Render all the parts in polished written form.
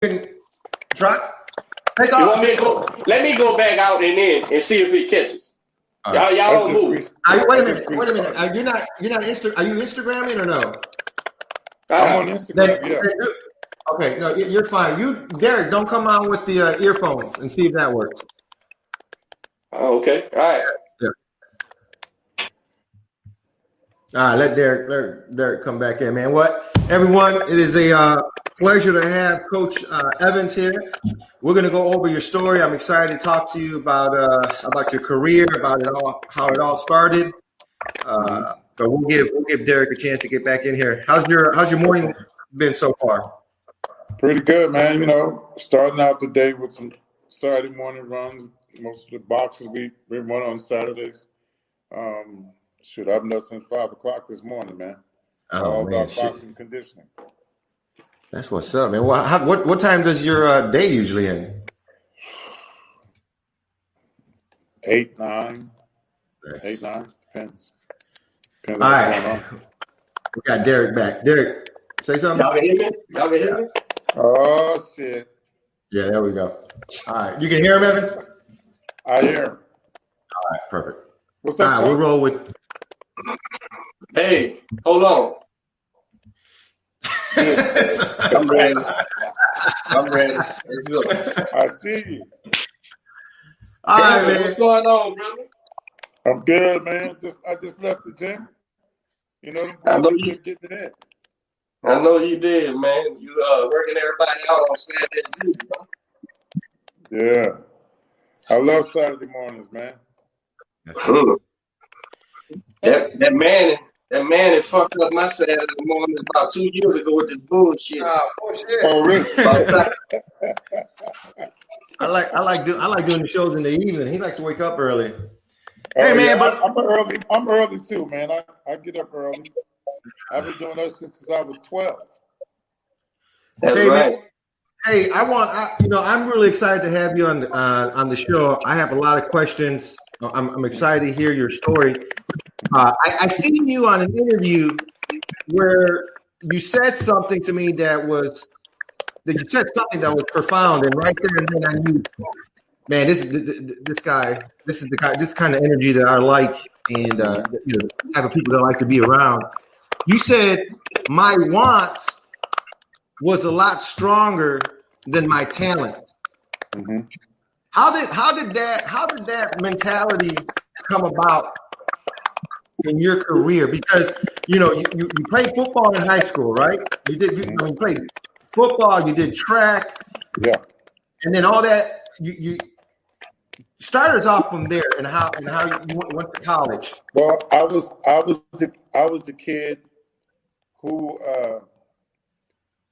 can drop. Take You off. want me to go? Let me go back out and in and see if he catches. Y'all don't move. Wait a minute. Are you not Are you Instagramming or no? I'm on Instagram. Yeah. Okay, no, you're fine. Derek, don't come on with the earphones and see if that works. Oh, okay. All right. Yeah. All right, let Derek come back in, man. Everyone, it is a pleasure to have Coach Evins here. We're going to go over your story. I'm excited to talk to you about your career, about it all, how it all started. But we'll give Derek a chance to get back in here. How's your morning been so far? Pretty good, man. You know, starting out the day with some Saturday morning runs. Most of the boxes we run on Saturdays. I've been up since 5 o'clock this morning, man. All about boxing conditioning. That's what's up, man. What time does your day usually end? 8, 9. 8, 9. Depends. All right. We got Derek back. Derek, say something. Y'all can hear me? Oh, shit. Yeah, there we go. All right. You can hear him, Evans? I hear him. All right, perfect. What's up? All right, we'll roll with. Hey, hold on. I'm ready. Let's go. I see you. All right, man. What's going on, brother? I'm good, man. I just left the gym. You know, I know you getting it in. I know you did, man. You working everybody out on Saturday too, bro. Yeah. I love Saturday mornings, man. That man that fucked up my Saturday morning about 2 years ago with this bullshit. Oh, really? I like doing the shows in the evening. He likes to wake up early. Oh, hey, man, yeah, but I'm early too, man. I get up early. I've been doing that since I was 12. That's right. Man, hey, I'm really excited to have you on the show. I have a lot of questions. I'm excited to hear your story. I seen you on an interview where you said something to me that was profound, and right there and then I knew, man, this kind of energy that I like, and type of people that I like to be around. You said my want was a lot stronger than my talent. Mm-hmm. How did that mentality come about in your career? Because you played football in high school, right? You played football, you did track, yeah, and then all that. You started off from there, and how you went to college. Well, I was the kid who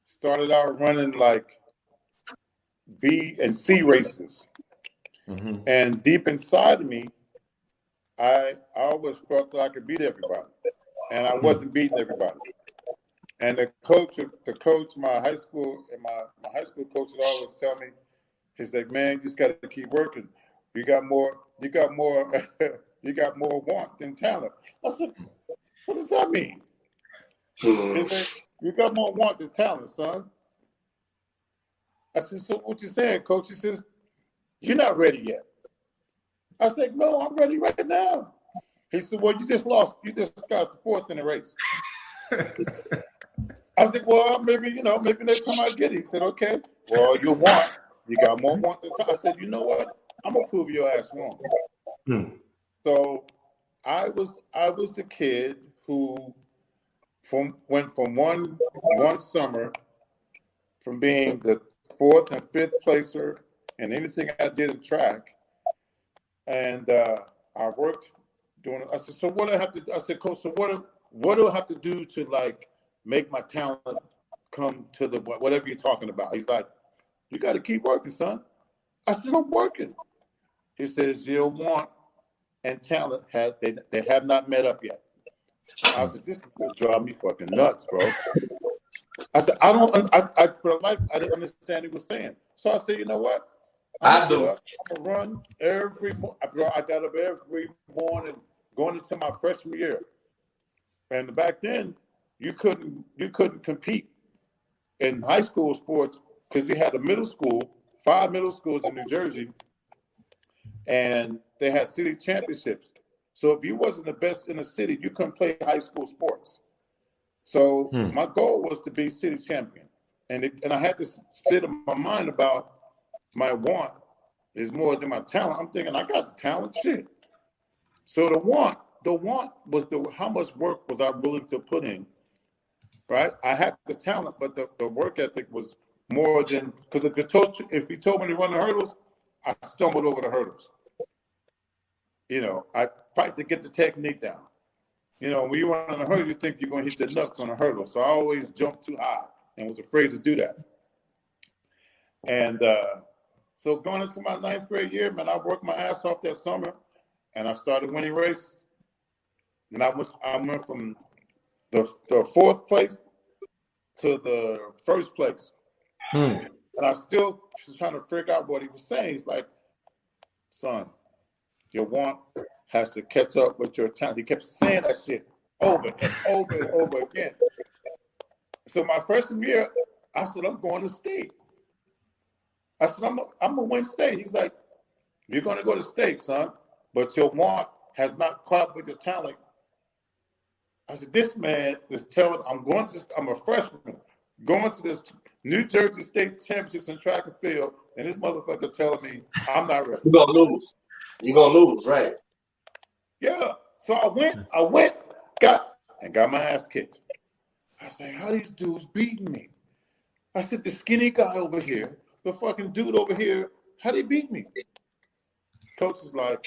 started out running like B and C races, and deep inside of me, I always felt that I could beat everybody, and I wasn't beating everybody. And the coach, my high school coach would always tell me, he's like, man, you just got to keep working. You got more want than talent. I said, what does that mean? He said, you got more want than talent, son. I said, so what you saying, coach? He says, you're not ready yet. I said, no, I'm ready right now. He said, well, you just got the fourth in the race. I said, well, maybe next time I get it. He said, okay, well, you got more want than talent. I said, you know what? I'm gonna prove your ass wrong. So I was the kid who went from one summer from being the fourth and fifth placer in anything I did in track, and I worked doing it. I said, so what do I have to do? I said, coach, so what do I have to do to like make my talent come to the whatever you're talking about? He's like, you got to keep working, son. I said, I'm working. He says, your want and talent they have not met up yet. I said, this is gonna drive me fucking nuts, bro. I said, for life, I didn't understand what he was saying. So I said, you know what? I'm gonna run every morning. I got up every morning going into my freshman year. And back then, you couldn't compete in high school sports because we had a middle school, 5 middle schools in New Jersey, and they had city championships. So if you wasn't the best in the city, you couldn't play high school sports. So my goal was to be city champion. And I had to sit in my mind about my want is more than my talent. I'm thinking I got the talent, shit. So the want was how much work was I willing to put in, right? I had the talent, but the work ethic was more than, because if he told me to run the hurdles, I stumbled over the hurdles. You know, I fight to get the technique down. You know, when you run on a hurdle, you think you're going to hit the nuts on a hurdle. So I always jumped too high and was afraid to do that. And so going into my 9th grade year, man, I worked my ass off that summer, and I started winning races. And I went from the 4th place to the 1st place. And I still was trying to figure out what he was saying. He's like, son, your want has to catch up with your talent. He kept saying that shit over and over and over again. So my freshman year, I said, I'm going to state. I said, I'm going to win state. He's like, you're going to go to state, son, but your want has not caught up with your talent. I said, this man is telling, I'm a freshman, going to this New Jersey State Championships in track and field, and this motherfucker telling me I'm not ready. You're going to lose. You're going to lose, right? Yeah. So I went, got my ass kicked. I said, how these dudes beating me? I said, the skinny guy over here, the fucking dude over here, how they beat me? Coach is like,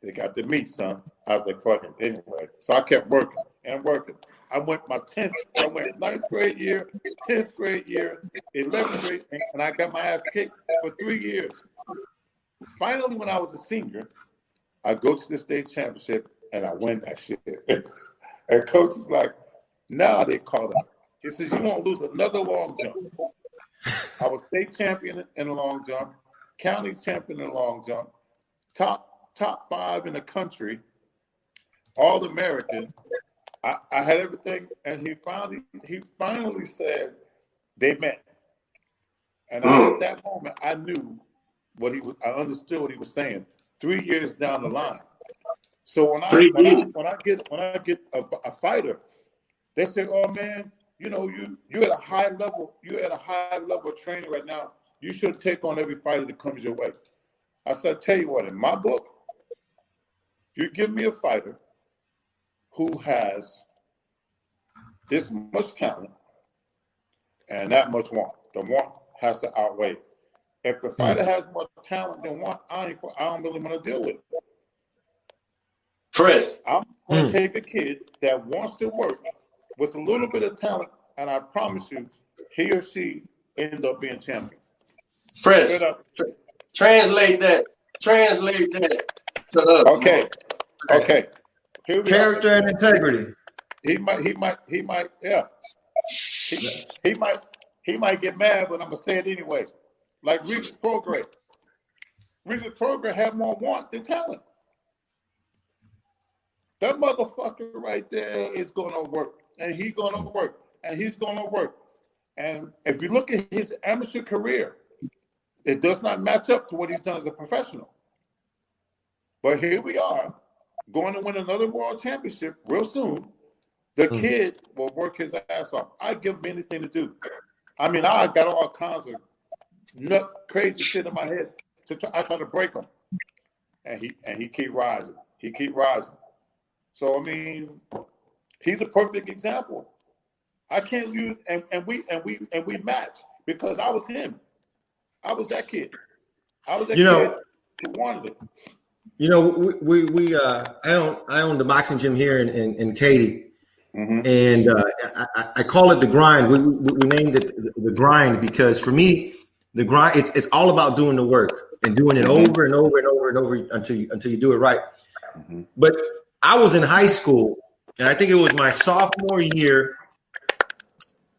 they got the meat, son. I was like, fucking anyway. So I kept working and working. I went 9th grade year, 10th grade year, 11th grade, and I got my ass kicked for 3 years. Finally, when I was a senior, I go to the state championship and I win that shit. And coach is like, now they caught up. He says, you won't lose another long jump. I was state champion in the long jump, county champion in the long jump, top 5 in the country, all American. I had everything, and he finally said they met. And at that moment, I knew I understood what he was saying. 3 years down the line. So when I get a fighter, they say, "Oh man, you know you're at a high level. You're at a high level of training right now. You should take on every fighter that comes your way." I said, "Tell you what, in my book, you give me a fighter who has this much talent and that much want. The want has to outweigh. If the fighter has more talent than want, I don't really want to deal with it. Chris, I'm going to take a kid that wants to work with a little bit of talent, and I promise you, he or she end up being champion." Fresh, translate that to us. Okay. Here we Character are. and integrity. He might, yeah. He might get mad, but I'm gonna say it anyway. Like Regis Prograis. Regis Prograis had more want than talent. That motherfucker right there is gonna work, and he's gonna work, and he's gonna work. And if you look at his amateur career, it does not match up to what he's done as a professional. But here we are, going to win another world championship real soon. The kid will work his ass off. I'd give him anything to do. I mean, I got all kinds of crazy shit in my head. I try to break him. And he keep rising. He keep rising. So, I mean, he's a perfect example. I can't use, and we match because I was him. I was that kid. I was that kid who wanted it. You know, I own the boxing gym here in Katy, and I call it the grind. We named it the grind because for me, the grind it's all about doing the work and doing it over and over and over and over until you do it right. But I was in high school, and I think it was my sophomore year,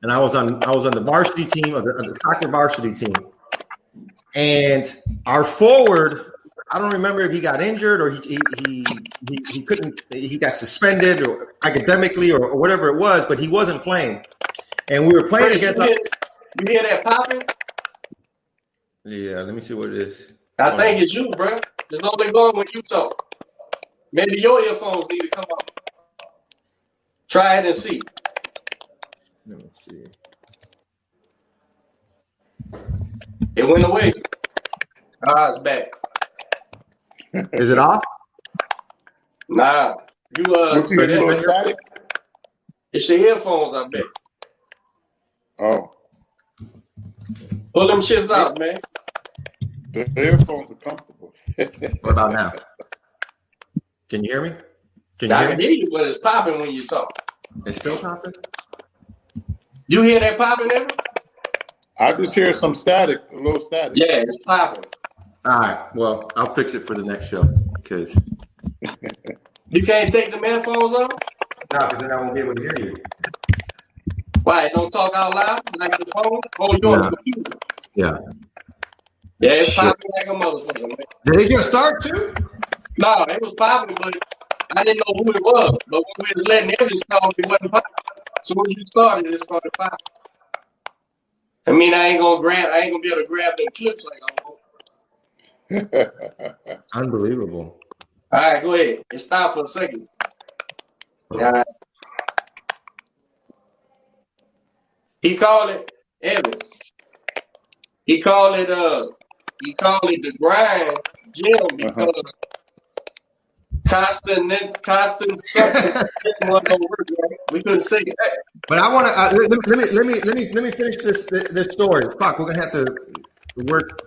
and I was on the varsity team, the soccer varsity team, and our forward. I don't remember if he got injured or he couldn't. He got suspended or academically or whatever it was, but he wasn't playing. And we were playing against. You hear that popping? Yeah, let me see what it is. I think it's you, bro. It's only going when you talk. Maybe your earphones need to come off. Try it and see. Let me see. It went away. It's back. Is it off? Nah. You What you hear static? It's your earphones, I bet. Oh. Pull them shits out, man. The earphones are comfortable. What about now? Can you hear me? I can hear you, but it's popping when you talk. It's still popping? You hear that popping, Evans? I just hear some static, a little static. Yeah, it's popping. All right. Well, I'll fix it for the next show because. You can't take the headphones off? No, because then I won't be able to hear you. Why? Don't talk out loud like the phone? Oh, you're on the computer. Yeah. Yeah, it's popping like a motherfucker, man. Did it just start too? No, it was popping, but I didn't know who it was. But when we was letting Evans talk, it wasn't popping. So when you started, it started popping. I mean, I ain't gonna be able to grab them clips like I want. Unbelievable. All right, go ahead. It stopped for a second. All right. He called it Evans. He called it the grind gym because constant something wasn't gonna work, right? We couldn't say it. But I want to let me finish this story. Fuck, we're gonna have to work.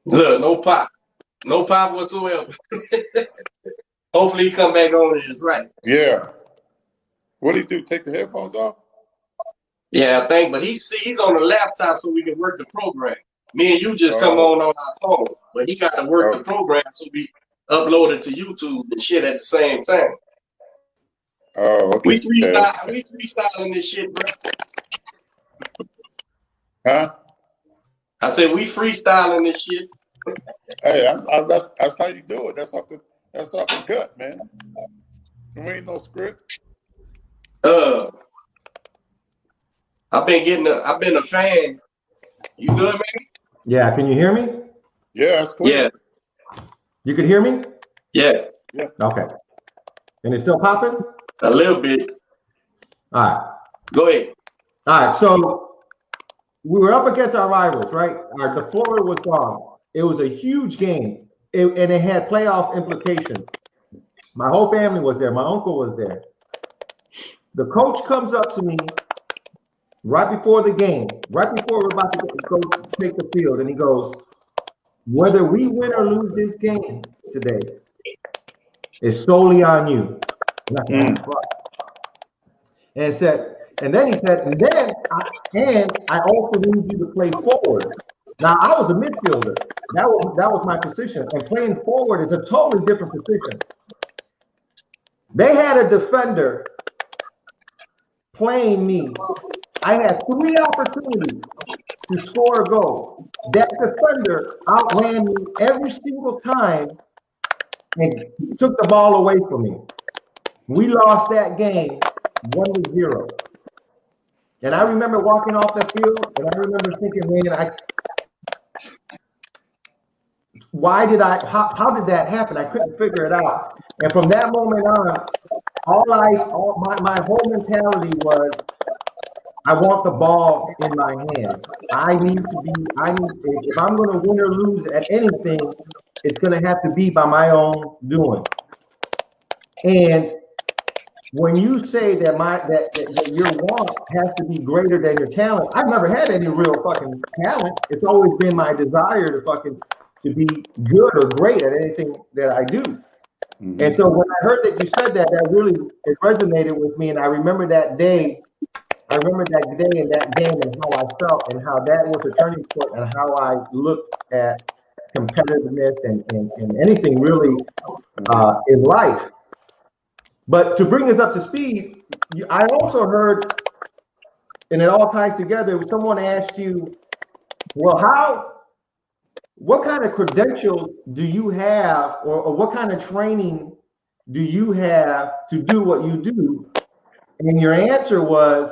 Look, no pop whatsoever. Hopefully he come back on and it's right. Yeah. What do you do? Take the headphones off? Yeah, I think, but he's on the laptop so we can work the program. Me and you just come on our phone, but he got to work the program so we upload it to YouTube and shit at the same time. Oh, okay. We freestyling this shit, bro. Huh? I said we freestyling this shit. Hey, that's how you do it. That's off the gut, man. There ain't no script. I've been a fan. You good, man? Yeah, can you hear me? Yeah, that's cool. Yeah. You can hear me? Yeah. Okay. And it's still popping? A little bit. All right. Go ahead. All right. So we were up against our rivals, right? The Florida was gone. It was a huge game, and it had playoff implications. My whole family was there. My uncle was there. The coach comes up to me right before the game, right before we're about to go take the field, and he goes, "Whether we win or lose this game today is solely on you." And then he said, I also need you to play forward. Now, I was a midfielder. That was my position. And playing forward is a totally different position. They had a defender playing me. I had 3 opportunities to score a goal. That defender outran me every single time and took the ball away from me. We lost that game 1-0. And I remember walking off the field, and I remember thinking, man, how did that happen? I couldn't figure it out. And from that moment on, my whole mentality was, I want the ball in my hand. If I'm going to win or lose at anything, it's going to have to be by my own doing. And when you say that your want has to be greater than your talent, I've never had any real fucking talent. It's always been my desire to be good or great at anything that I do. Mm-hmm. And so when I heard that you said that it resonated with me. And I remember that day. And that game and how I felt and how that was a turning point and how I looked at competitiveness and anything really in life. But to bring us up to speed, I also heard, and it all ties together, someone asked you, well, what kind of credentials do you have or what kind of training do you have to do what you do? And your answer was,